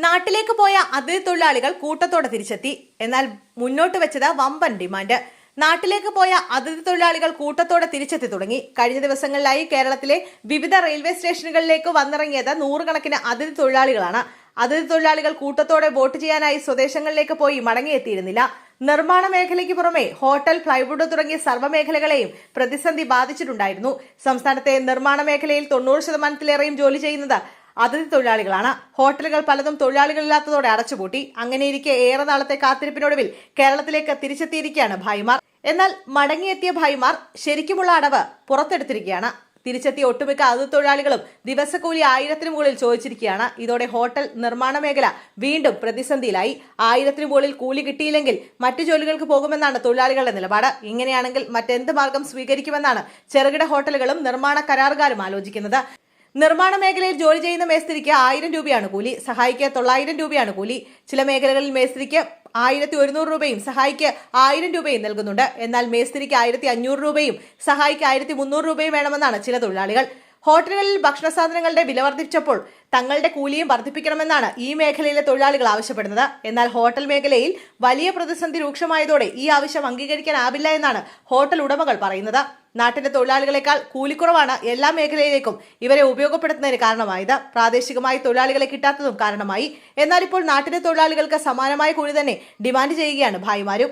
നാട്ടിലേക്ക് പോയ അതിഥി തൊഴിലാളികൾ കൂട്ടത്തോടെ തിരിച്ചെത്തി. എന്നാൽ മുന്നോട്ട് വെച്ചത് വമ്പൻ ഡിമാൻഡ്. നാട്ടിലേക്ക് പോയ അതിഥി തൊഴിലാളികൾ കൂട്ടത്തോടെ തിരിച്ചെത്തി തുടങ്ങി. കഴിഞ്ഞ ദിവസങ്ങളിലായി കേരളത്തിലെ വിവിധ റെയിൽവേ സ്റ്റേഷനുകളിലേക്ക് വന്നിറങ്ങിയത് നൂറുകണക്കിന് അതിഥി തൊഴിലാളികളാണ്. അതിഥി തൊഴിലാളികൾ കൂട്ടത്തോടെ വോട്ട് ചെയ്യാനായി സ്വദേശങ്ങളിലേക്ക് പോയി മടങ്ങിയെത്തിയിരുന്നില്ല. നിർമ്മാണ മേഖലയ്ക്ക് പുറമെ ഹോട്ടൽ, പ്ലൈവുഡ് തുടങ്ങിയ സർവ്വമേഖലകളെയും പ്രതിസന്ധി ബാധിച്ചിട്ടുണ്ടായിരുന്നു. സംസ്ഥാനത്തെ നിർമ്മാണ മേഖലയിൽ 90% ജോലി ചെയ്യുന്നത് അതിഥി തൊഴിലാളികളാണ്. ഹോട്ടലുകൾ പലതും തൊഴിലാളികളില്ലാത്തതോടെ അടച്ചുപൂട്ടി. അങ്ങനെയിരിക്കെ ഏറെ നാളത്തെ കാത്തിരിപ്പിനൊടുവിൽ കേരളത്തിലേക്ക് തിരിച്ചെത്തിയിരിക്കുകയാണ് ഭായിമാർ. എന്നാൽ മടങ്ങിയെത്തിയ ഭായിമാർ ശരിക്കുമുള്ള അടവ് പുറത്തെടുത്തിരിക്കുകയാണ്. തിരിച്ചെത്തിയ ഒട്ടുമിക്ക അതിഥി തൊഴിലാളികളും ദിവസക്കൂലി 1000-ന് മുകളിൽ ചോദിച്ചിരിക്കുകയാണ്. ഇതോടെ ഹോട്ടൽ, നിർമ്മാണ മേഖല വീണ്ടും പ്രതിസന്ധിയിലായി. 1000-ന് മുകളിൽ കൂലി കിട്ടിയില്ലെങ്കിൽ മറ്റു ജോലികൾക്ക് പോകുമെന്നാണ് തൊഴിലാളികളുടെ നിലപാട്. ഇങ്ങനെയാണെങ്കിൽ മറ്റെന്ത് മാർഗം സ്വീകരിക്കുമെന്നാണ് ചെറുകിട ഹോട്ടലുകളും നിർമ്മാണ കരാറുകാരും ആലോചിക്കുന്നത്. നിർമ്മാണ മേഖലയിൽ ജോലി ചെയ്യുന്ന മേസ്തിരിക്ക് 1000 രൂപയാണ് കൂലി, സഹായിക്ക് 900 രൂപയാണ് കൂലി. ചില മേഖലകളിൽ മേസ്തിരിക്ക് 1100 രൂപയും സഹായിക്ക് 1000 രൂപയും നൽകുന്നുണ്ട്. എന്നാൽ മേസ്തിരിക്ക് 1500 രൂപയും സഹായിക്ക് 1300 രൂപയും വേണമെന്നാണ് ചില തൊഴിലാളികൾ. ഹോട്ടലുകളിൽ ഭക്ഷണ സാധനങ്ങളുടെ വില വർദ്ധിച്ചപ്പോൾ തങ്ങളുടെ കൂലിയും വർദ്ധിപ്പിക്കണമെന്നാണ് ഈ മേഖലയിലെ തൊഴിലാളികൾ ആവശ്യപ്പെടുന്നത്. എന്നാൽ ഹോട്ടൽ മേഖലയിൽ വലിയ പ്രതിസന്ധി രൂക്ഷമായതോടെ ഈ ആവശ്യം അംഗീകരിക്കാനാവില്ല എന്നാണ് ഹോട്ടൽ ഉടമകൾ പറയുന്നത്. നാട്ടിലെ തൊഴിലാളികളെക്കാൾ കൂലിക്കുറവാണ് എല്ലാ മേഖലയിലേക്കും ഇവരെ ഉപയോഗപ്പെടുത്തുന്നതിന് കാരണമായത്. പ്രാദേശികമായി തൊഴിലാളികളെ കിട്ടാത്തതും കാരണമായി. എന്നാൽ ഇപ്പോൾ നാട്ടിലെ തൊഴിലാളികൾക്ക് സമാനമായ കൂലി തന്നെ ഡിമാൻഡ് ചെയ്യുകയാണ് ഭായിമാരും.